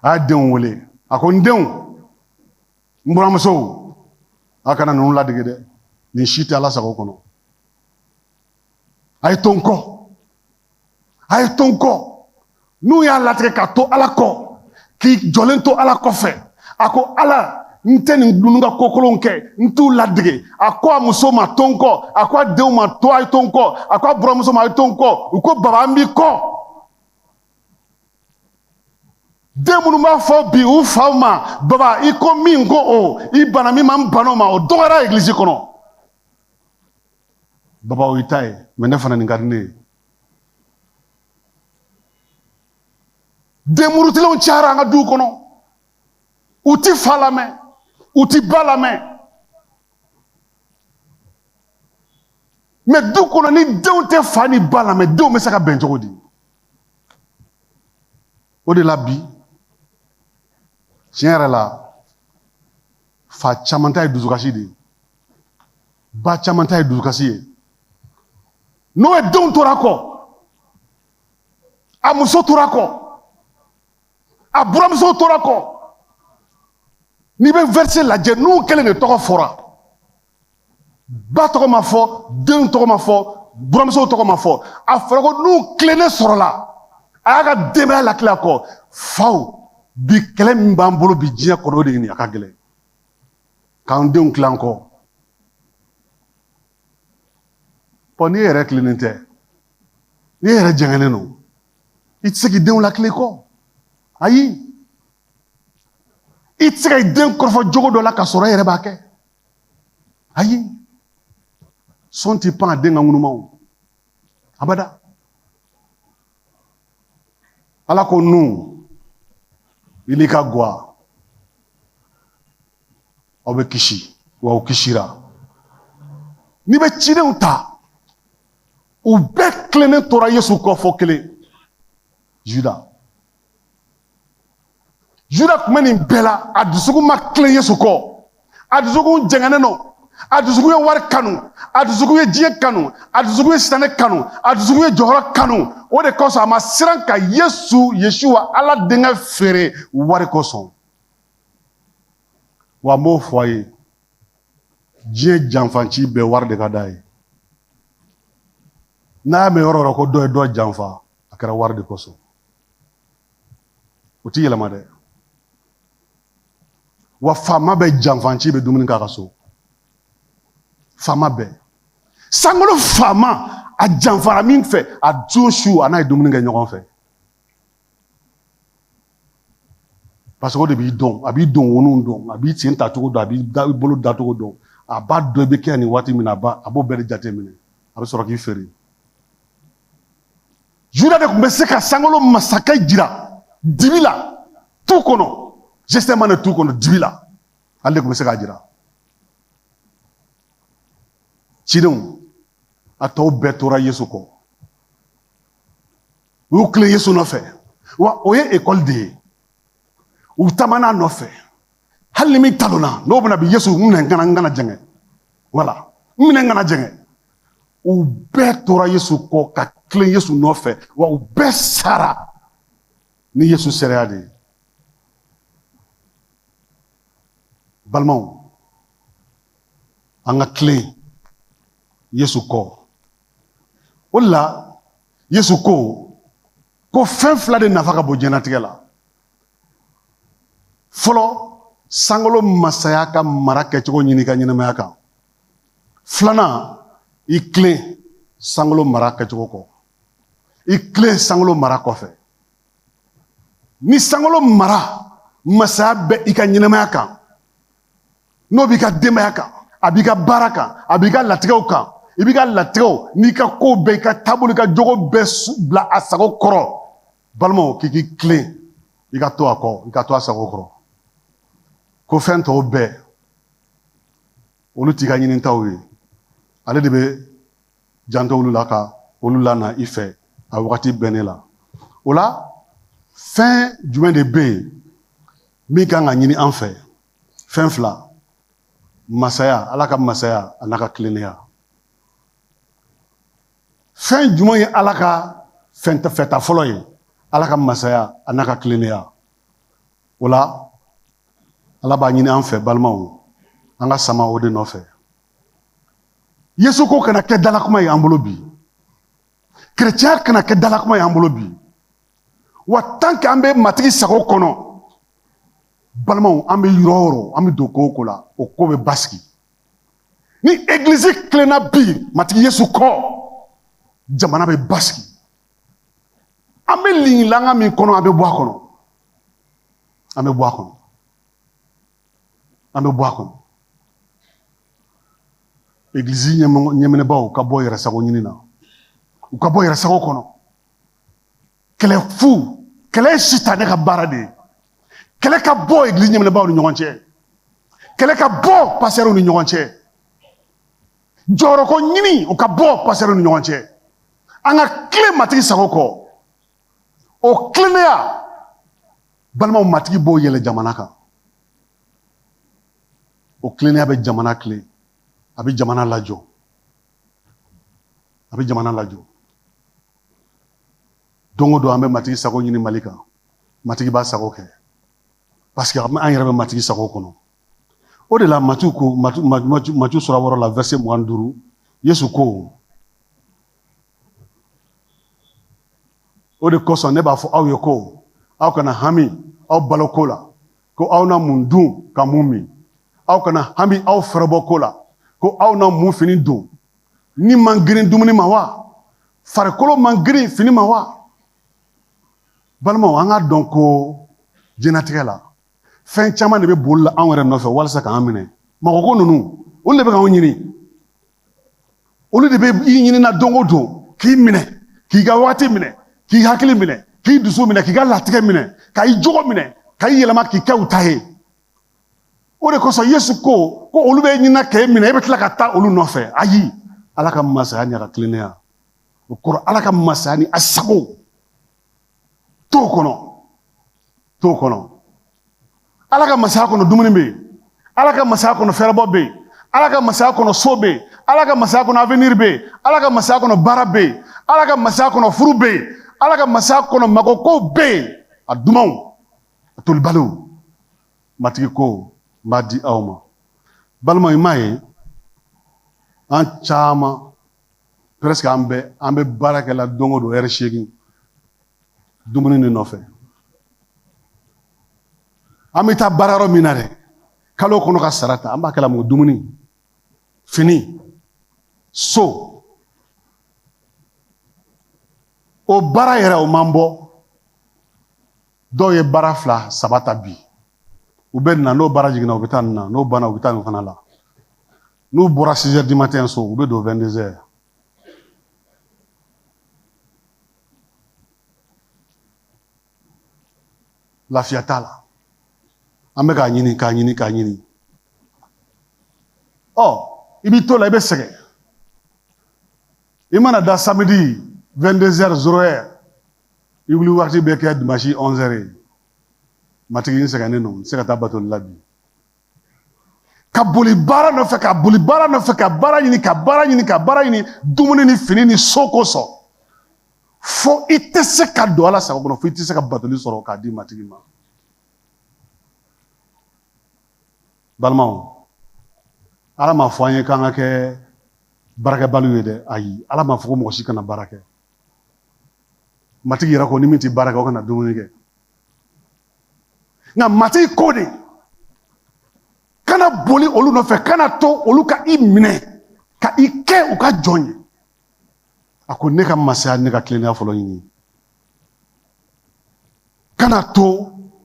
a y'a denw wele a ko n denw n buramusow a kana ninnu ladege dɛ nin si tɛ Ala sago kɔnɔ a ye to n kɔ a ye to n kɔ Nuhu y'a latigɛ ka to Ala kɔ k'i jɔlen to Ala kɔfɛ a ko Ala n tɛ nin dunun ka kokolonw kɛ n t'u ladege a ko a muso ma to n kɔ a ko a denw ma to a ye to n kɔ a ko a buramuso ma a ye to n kɔ u ko baba an b'i kɔ den minnu b'a fɔ bi u faw ma baba i ko min ko o i bana min ma n bana o ma o dɔgɔyara église kɔnɔ baba o y'i ta ye mais ne fana nin ka di ne ye den murutilenw cayara an ka duw kɔnɔ u ti fa lamɛn u ti ba lamɛn mais du kɔnɔ ni denw tɛ fa ni ba lamɛn denw bɛ se ka bɛn cogo di o de la bi tiɲɛ yɛrɛ la fa caman ta ye dusukasi de ye ba caman ta ye dusukasi ye n'o ye denw tora kɔ a muso tora kɔ a buramuso tora kɔ n'i bɛ verset lajɛ n'u kelen de tɔgɔ fɔra ba tɔgɔ ma fɔ denw tɔgɔ ma fɔ buramuso tɔgɔ ma fɔ a fɔra ko n'u tilennen sɔrɔla a y'a ka denbaya lakile a kɔ faw bi kɛlɛ min b'an bolo bi diɲɛ kɔnɔ o de ye nin a ka gɛlɛn k'an denw tilan kɔ n'i yɛrɛ tilennen tɛ n'i yɛrɛ jɛngɛnnen don i tɛ se k'i denw lakile kɔ ayi i tɛ se ka i den kɔrɔfɔ jogo dɔ la ka sɔrɔ i yɛrɛ b'a kɛ ayi sɔn tɛ pan a den ka ŋunumaw abada Ala ko Nuhu i n'i ka guwa aw bɛ kisi wa aw kisira n'i bɛ cidenw ta u bɛɛ tilennen tora Yesu kɔ fɔ kelen Juda tun bɛ nin bɛɛ la a dusukun ma tilen Yesu kɔ a dusukun jɛngɛnnen don a dusukun ye wari kanu a dusukun ye diɲɛ kanu a dusukun ye sitanɛ kanu a dusukun ye jɔhɔrɔ kanu o de kosɔn a ma siran ka Yesuwa Ala denkɛ feere wari kosɔn wa n b'o fɔ a ye diɲɛ janfanci bɛɛ wari de ka d'a ye n'a y'a mɛn yɔrɔ o yɔrɔ ko dɔ ye dɔ janfa a kɛra wari de kosɔn o tɛ yɛlɛma dɛ wa faama bɛɛ janfanci bɛ dumuni k'a ka so faama bɛɛ sankolo faama a janfara min fɛ a don su a n'a ye dumuni kɛ ɲɔgɔn fɛ parce que o de b'i dɔn a b'i don wonu dɔn a b'i sen ta cogo dɔn a b'i bolo da cogo dɔn a b'a dɔn i bɛ kɛ nin waati min na a b'o bɛɛ de jate minɛ a bɛ sɔrɔ k'i feere Juda de tun bɛ se ka sankolo masakɛ jira dibi la tu kɔnɔ Gɛsɛmane tu kɔnɔ dibi la ale de tun bɛ se k'a jira cidenw a tɔw bɛɛ tora Yesu kɔ u y'u tilen Yesu nɔfɛ wa o ye école de ye u taamana a nɔfɛ hali ni min talonna n'o bɛna bi Yesu n kana jɛngɛ wala n minɛ n kana jɛngɛ u bɛɛ tora Yesu kɔ ka tilen Yesu nɔfɛ wa u bɛɛ sara ni Yesu seereya de ye balimaw an ka tilen Yesu kɔ o de la Yesu ko fɛn fila de nafa ka bon diɲɛlatigɛ la fɔlɔ sankolo masaya ka mara kɛcogo ɲini ka ɲɛnamaya kan filanan i tilen sankolo mara kɛcogo kɔ i tilen sankolo mara kɔfɛ ni sankolo mara masaya bɛ i ka ɲɛnamaya kan n'o b'i ka denbaya kan a b'i ka baara kan a b'i ka latigɛw kan i b'i ka latigɛw n'i ka kow bɛɛ i ka taabolo i ka jogo bɛɛ bila a sago kɔrɔ balimaw k'i k'i tilen i ka to a kɔ i ka to a sago kɔrɔ ko fɛn tɔw bɛɛ olu t'i ka ɲinitaw ye ale de bɛ janto olu la ka olu lana i fɛ a wagati bɛnnen la o la fɛn jumɛn de bɛ yen min kan ka ɲini an fɛ fɛn fila masaya ala ka masaya a n'a ka tilennenya fɛn jumɛn ye ala ka fɛta fɔlɔ ye ala ka masaya a n'a ka tilennenya o la ala b'a ɲini an fɛ balimaw an ka sama o de nɔfɛ yesu ko kana kɛ dalakuma ye an bolo bi kerecɛnya kana kɛ dalakuma ye an bolo bi wa tant que an bɛ matigi sago kɔnɔ balimaw an bɛ yɔrɔ o yɔrɔ an bɛ don ko o ko la o ko bɛ basigi ni église tilenna bi matigi yesu kɔ jamana bɛ basigi an bɛ liŋilanga min kɔnɔ an bɛ bɔ a kɔnɔ an bɛ bɔ a kɔnɔ an bɛ bɔ a kɔnɔ église ɲɛminɛbaw ka bɔ yɛrɛsago ɲini na u ka bɔ yɛrɛsago kɔnɔ kɛlɛ fu kɛlɛ ye sitanɛ ka baara de ye kɛlɛ ka bɔ église ɲɛminɛbaw ni ɲɔgɔn cɛ kɛlɛ ka bɔ pasɛrɛw ni ɲɔgɔn cɛ jɔyɔrɔko ɲini o ka bɔ pasɛrɛw ni ɲɔgɔn cɛ an ka tile matigi sago kɔ o tilennenya balimaw matigi b'o yɛlɛ jamana kan o tilennenya bɛ jamana tile a bɛ jamana lajɔ a bɛ jamana lajɔ don o don an bɛ matigi sago ɲini mali kan matigi b'a sago kɛ parce que an yɛrɛ bɛ matigi sago kɔnɔ o de la Matthieu ko Matthieu sura wɔɔrɔ la verset 25 Yesu ko o de kosɔn ne b'a fɔ aw ye ko aw kana hami aw baloko la ko aw na mun dun ka mun min aw kana hami aw fɛrɛbɔ ko la ko aw na mun fini don ni man girin dumuni ma wa farikolo man girin fini ma wa balimaw an ka dɔn ko jɛnatigɛ la fɛn caman de bɛ boli la anw yɛrɛ nɔfɛ walasa k'an minɛ mɔgɔko ninnu olu de bɛ k'anw ɲini olu de bɛ i ɲinina don o don k'i minɛ k'i ka waati minɛ k'i hakili minɛ k'i dusu minɛ k'i ka latigɛ minɛ ka i jogo minɛ ka i yɛlɛma k'i kɛ u ta ye o de kosɔn Yesu ko olu bɛ ɲinina k'e minɛ e bɛ tila ka taa olu nɔfɛ ayi ala ka masaya ni a ka tilennenya o kɔrɔ ala ka masaya ni a sago t'o kɔnɔ ala ka masaya kɔnɔ dumuni bɛ yen ala ka masaya kɔnɔ fɛrɛbɔ bɛ yen ala ka masaya kɔnɔ so bɛ yen ala ka masaya kɔnɔ avenir bɛ yen ala ka masaya kɔnɔ baara bɛ yen ala ka masaya kɔnɔ furu bɛ yen ala ka masaya kɔnɔ magokow bɛ yen a dumanw a tolibaliw matigi ko n b'a di aw ma balima i m'a ye an caman presque an bɛ baara kɛ la don o don heure 8 dumuni de nɔfɛ an bɛ taa baara yɔrɔ min na dɛ kalo kɔnɔ ka sara ta an b'a kɛla mun dumuni fini so o baara yɛrɛ o man bɔ dɔw ye baara 2 3 ta bi u bɛ na n'o baara jiginna u bɛ taa nin na n'o banna u bɛ taa nin fana la n'u bɔra 6 heures du matin so u bɛ don 22 heures lafiya t'a la an bɛ k'a ɲini k'a ɲini i b'i to la i bɛ sɛgɛn i mana da samedi 22 heures 0 heures i wuli waati bɛ kɛ dimanche 11 heures ye matigi n sɛgɛnnen don n tɛ se ka taa batoli la bi ka boli baara nɔfɛ ka baara ɲini dumuni ni fini ni so kosɔn fo i tɛ se ka don ala sago kɔnɔ fo i tɛ se ka batoli sɔrɔ k'a di matigi ma balimaw ala m'a fɔ an ye k'an ka kɛ baarakɛbaliw ye dɛ ayi ala m'a fɔ ko mɔgɔ si kana baara kɛ matigi yɛrɛ ko ni min tɛ baara kɛ o kana dumuni kɛ nka matigi ko de kana boli olu nɔfɛ kana to olu ka i minɛ ka i kɛ u ka jɔn ye a ko ne ka masaya ne ka tilennenya fɔlɔ ɲini kana to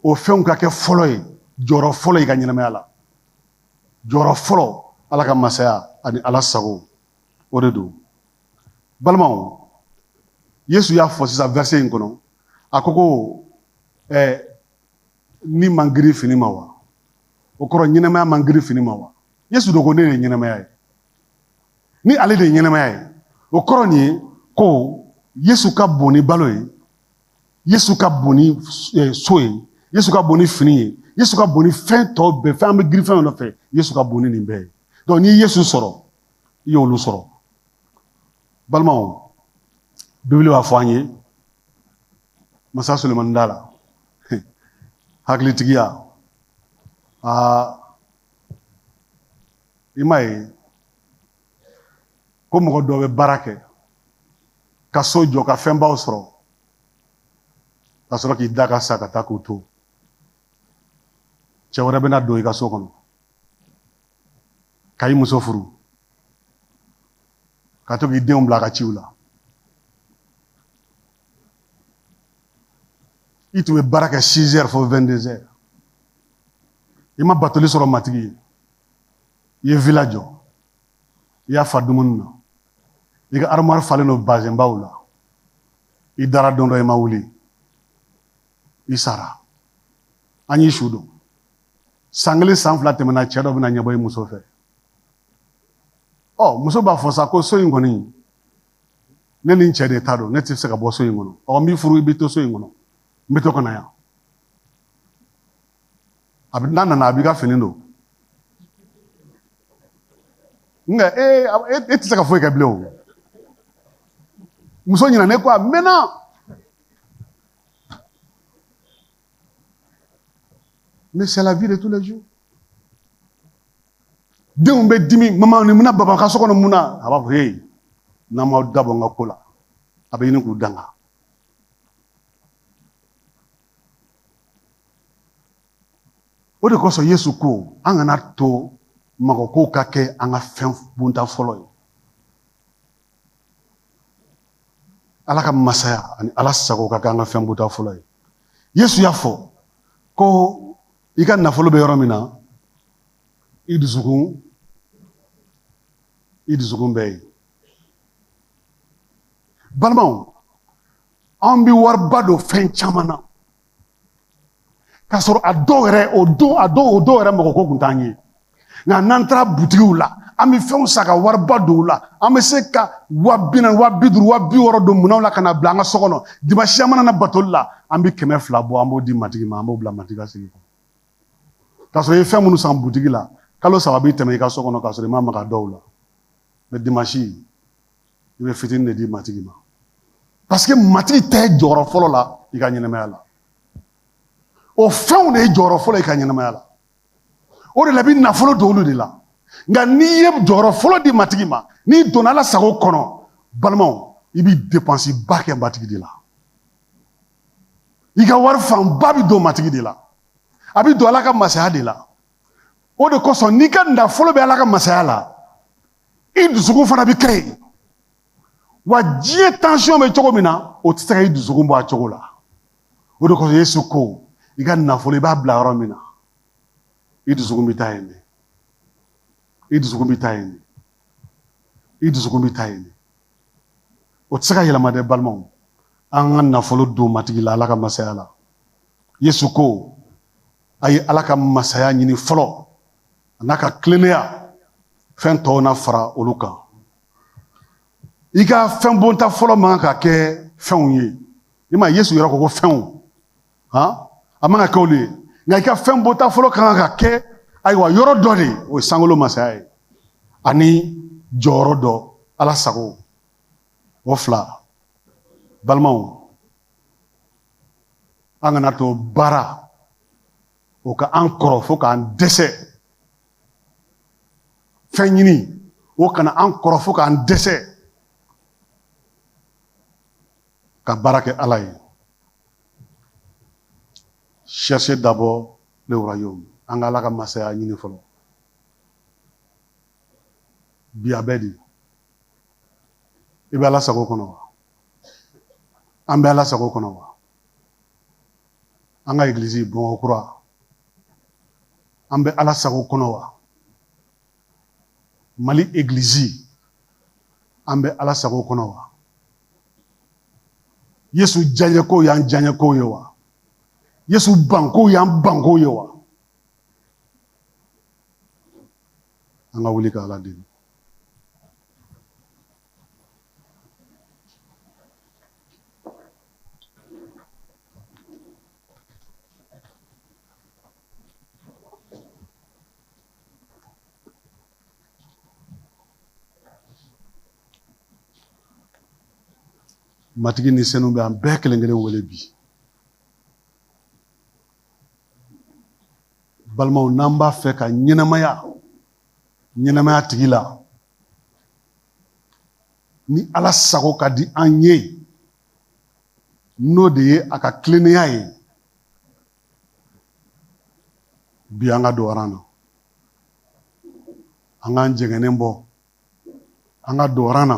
o fɛnw ka kɛ fɔlɔ ye jɔyɔrɔ fɔlɔ i ka ɲɛnamaya la jɔyɔrɔ fɔlɔ ala ka masaya ani ala sago o de don balimaw Yesu y'a fɔ sisan verset in kɔnɔ a ko ni man girin fini ma wa o kɔrɔ ɲɛnamaya man girin fini ma wa Yesu do ko ne de ɲɛnamaya ye. Ni ale de ɲɛnamaya ye, o kɔrɔ nin ye ko Yesu ka bon ni balo ye, Yesu ka bon ni so ye, Yesu ka bon ni fini ye, Yesu ka bon ni fɛn tɔ bɛɛ, fɛn an bɛ girin fɛn nɔfɛ, Yesu ka bon ni nin bɛɛ ye. Donc ni Yesu sɔrɔ, i y'olu sɔrɔ. Balimaw, Bibili b'a fɔ an ye, Masa Sulemani da la, hakilitigiya, i m'a ye, ko mɔgɔ dɔ bɛ baara kɛ, ka so jɔ ka fɛnbaw sɔrɔ, ka sɔrɔ k'i da ka sa ka taa k'o to. Cɛ wɛrɛ bɛna don i ka so kɔnɔ, ka i muso furu, ka to k'i denw bila ka ciw la. I tun bɛ baara kɛ 6 heures fo 22 heures. I ma batoli sɔrɔ matigi ye. I ye villa jɔ. I y'a fa dumuni na. I ka armoire falen don bazin baw la. I dara don dɔ i ma wuli. I sara. An y'i su don. San 1 san 2 tɛmɛna cɛ dɔ bɛna ɲɛbɔ i muso fɛ. Muso b'a fɔ sa ko so in kɔni, ne ni n cɛ de ta don, ne tɛ se ka bɔ so in kɔnɔ. N b'i furu, i bɛ to so in kɔnɔ. N bɛ to ka na yan. N'a nana a b'i ka fini don. Nka e tɛ se ka foyi kɛ bilen o. Muso ɲinɛ ne ko a mɛnna. Mais c'est la vie de tous les jours. Denw bɛ dimi, mama ni muna baba ka so kɔnɔ muna, a b'a fɔ hey, n'an m'aw dabɔ n ka ko la, a bɛ ɲini k'u danga. O de kosɔn Yesu ko an kana to mɔgɔkow ka kɛ an ka fɛn bonta fɔlɔ ye. Ala ka masaya ani Ala sago ka kɛ an ka fɛn bonta fɔlɔ ye. Yesu y'a fɔ ko i ka nafolo bɛ yɔrɔ min na, i dusukun bɛ yen. Balimaw, an bɛ wariba don fɛn caman na. K'a sɔrɔ a dɔw yɛrɛ mɔgɔko tun t'an ye. Nka n'an taara butigiw la, an bɛ fɛnw san ka wariba don u la. An bɛ se ka 40,000, 50,000, 60,000 don minɛnw la ka na bila an ka so kɔnɔ. Dimanche mana na batoli la, an bɛ 200 bɔ, an b'o di matigi ma, an b'o bila matigi ka sigi kɔnɔ. K'a sɔrɔ i ye fɛn minnu san butigi la, kalo 3 b'i tɛmɛ i ka so kɔnɔ k'a sɔrɔ i ma maga dɔw la. Mais dimanche, i bɛ fitinin de di matigi ma. Parce que matigi tɛ jɔyɔrɔ fɔlɔ la i ka ɲɛnamaya la. O fɛnw de ye jɔyɔrɔ fɔlɔ i ka ɲɛnamaya la. O de la i bɛ nafolo don olu de la. Nka n'i ye jɔyɔrɔ fɔlɔ di matigi ma, n'i donna Ala sago kɔnɔ, balimaw, i bɛ dépense ba kɛ matigi de la. I ka wari fanba bɛ don matigi de la. A bɛ don Ala ka masaya de la. O de kosɔn n'i ka nafolo bɛ Ala ka masaya la, i dusukun fana bɛ kɛ yen. Wa diɲɛ tension bɛ cogo min na, o tɛ se ka i dusukun bɔ a cogo la. O de kosɔn Yesu ko, i ka nafolo i b'a bila yɔrɔ min na, i dusukun bɛ taa yen de. I dusukun bɛ taa yen de. I dusukun bɛ taa yen de. O tɛ se ka yɛlɛma dɛ balimaw. An ka nafolo don matigi la Ala ka masaya la. Yesu ko, a ye Ala ka masaya ɲini fɔlɔ, a n'a ka tilennenya, fɛn tɔw na fara olu kan. I ka fɛn bonta fɔlɔ man ka kɛ fɛnw ye. I ma Yesu yɛrɛ ko fɛnw. A man ka kɛ olu ye. Nka i ka fɛn bonta fɔlɔ kan ka kɛ ayiwa yɔrɔ dɔ de, o ye sankolo masaya ye. Ani jɔyɔrɔ dɔ, Ala sago. O 2. Balimaw, an kana to baara o ka an kɔrɔ fo k'an dɛsɛ. Fɛn ɲini o kana an kɔrɔ fo k'an dɛsɛ. Ka baara kɛ Ala ye. Cherchez d'abord le royaume. An ka Ala ka masaya ɲini fɔlɔ. Bi a bɛ di. I bɛ Ala sago kɔnɔ wa? An bɛ Ala sago kɔnɔ wa? An ka église Bamakɔkura, an bɛ Ala sago kɔnɔ wa? Mali église, an bɛ Ala sago kɔnɔ wa? Yesu diyaɲɛko y'an diyaɲɛko ye wa? Yesu banko y'an banko ye wa? An ka wuli ka Ala deli. Matigi ni senu bɛ an bɛɛ kelen kelen wele bi. Balimaw n'an b'a fɛ ka ɲɛnamaya tigi la, ni Ala sago ka di an ye, n'o de ye a ka tilennenya ye, bi an ka don ran na. An k'an jɛngɛnen bɔ, an ka don ran na.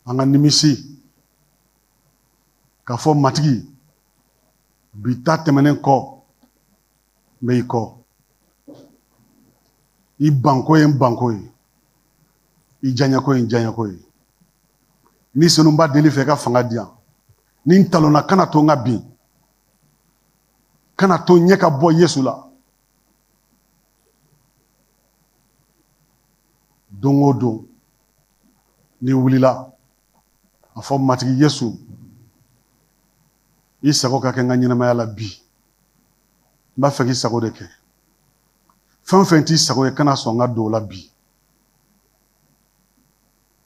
An ka nimisi k'a fɔ matigi, bi ta tɛmɛnen kɔ, n bɛ i kɔ. I banko ye n banko ye, i janyako ye n janyako ye. Ni senu b'a deli fɛ i ka fanga di yan, ni n talonna kana to n ka bin, kana to ɲɛ ka bɔ Yesu la. Don o don ni wulila a fɔ matigi Yesu, i sago ka kɛ n ka ɲɛnamaya la bi. N b'a fɛ k'i sago de kɛ. Fɛn fɛn t'i sago ye kana sɔn n ka don o la bi.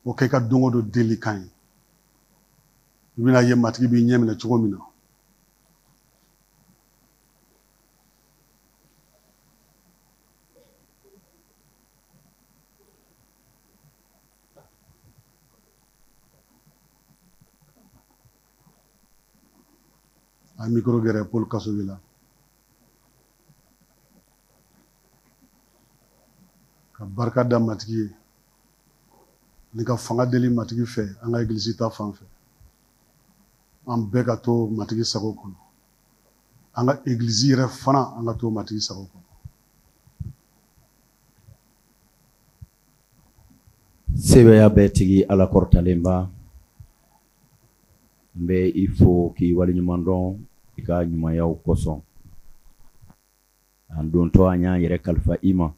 O kɛ i ka don o don deli kan ye. I bɛna ye matigi b'i ɲɛ minɛ cogo min na. A micro gɛrɛ Paul Kasogi la. Ka barika da matigi ye. Ni ka fanga deli matigi fɛ an ka église ta fan fɛ. An bɛɛ ka to matigi sago kɔnɔ. An ka église yɛrɛ fana an ka to matigi sago kɔnɔ. Sebeya bɛɛ tigi Ala kɔrɔtalenba. N bɛ i fo k'i waleɲuman dɔn i ka ɲumanyaw kosɔn. An dontɔ an y'an yɛrɛ kalifa i ma.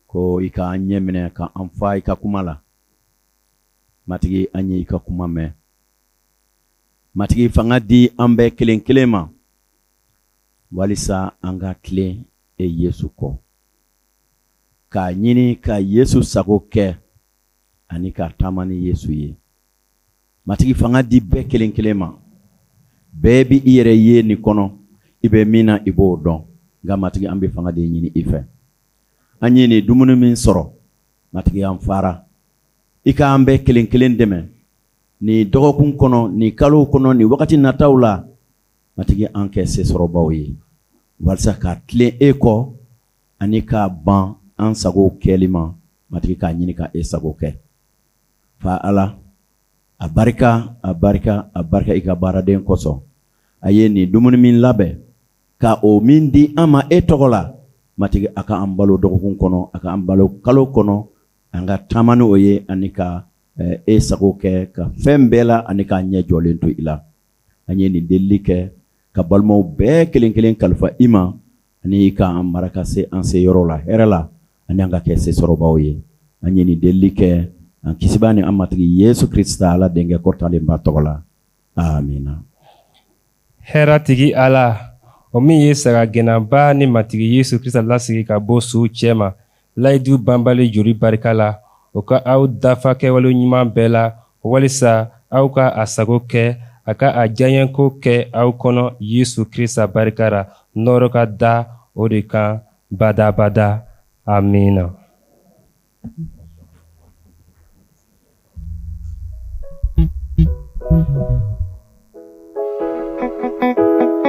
Ko i ka an ɲɛ minɛ ka an fa i ka kuma la. Matigi an ye i ka kuma mɛn. Matigi fanga di an bɛɛ kelen kelen ma. Walisa an ka tilen Yesu kɔ. K'a ɲini ka Yesu sago kɛ ani ka taama ni Yesu ye. Matigi fanga di bɛɛ kelen kelen ma. Bɛɛ bi i yɛrɛ ye nin kɔnɔ, i bɛ min na i b'o dɔn. Nka matigi an bɛ fanga de ɲini i fɛ. An ye nin dumuni min sɔrɔ, matigi an fara. I ka an bɛɛ kelen kelen dɛmɛ. Ni dɔgɔkun kɔnɔ, ni kalo kɔnɔ, ni wagati nataw la, matigi an kɛ sesɔrɔbaw ye. Walasa ka tilen e kɔ ani ka ban an sago kɛli ma, matigi k'a ɲini ka e sago kɛ. Fa Ala, a barika i ka baaraden kosɔn. A ye nin dumuni min labɛn, ka o min di an ma e tɔgɔ la, matigi a ka an balo dɔgɔkun kɔnɔ, a ka an balo kalo kɔnɔ, an ka taama ni o ye ani ka e sago kɛ, ka fɛn bɛɛ la ani k'a ɲɛ jɔlen to i la. An ye nin delili kɛ, ka balimaw bɛɛ kelen kelen kalifa i ma, ani ka an mara ka se an se yɔrɔ la, hɛrɛ la, ani an ka kɛ sesɔrɔbaw ye. An ye nin delili kɛ, an kisiba ni an matigi Yesu Krista Ala denkɛ kɔrɔtalenba tɔgɔ la. Amina. Hɛrɛ tigi Ala, o min ye saga gɛnnaba ni matigi Yesu Krista lasigi ka bɔ suw cɛ ma, layidu banbali joli barika la, o ka aw dafa kɛwale ɲuman bɛɛ la, walisa aw ka a sago kɛ, a ka a diyaɲɛko kɛ aw kɔnɔ Yesu Krista barika la, nɔɔrɔ ka da o de kan badabada. Amina.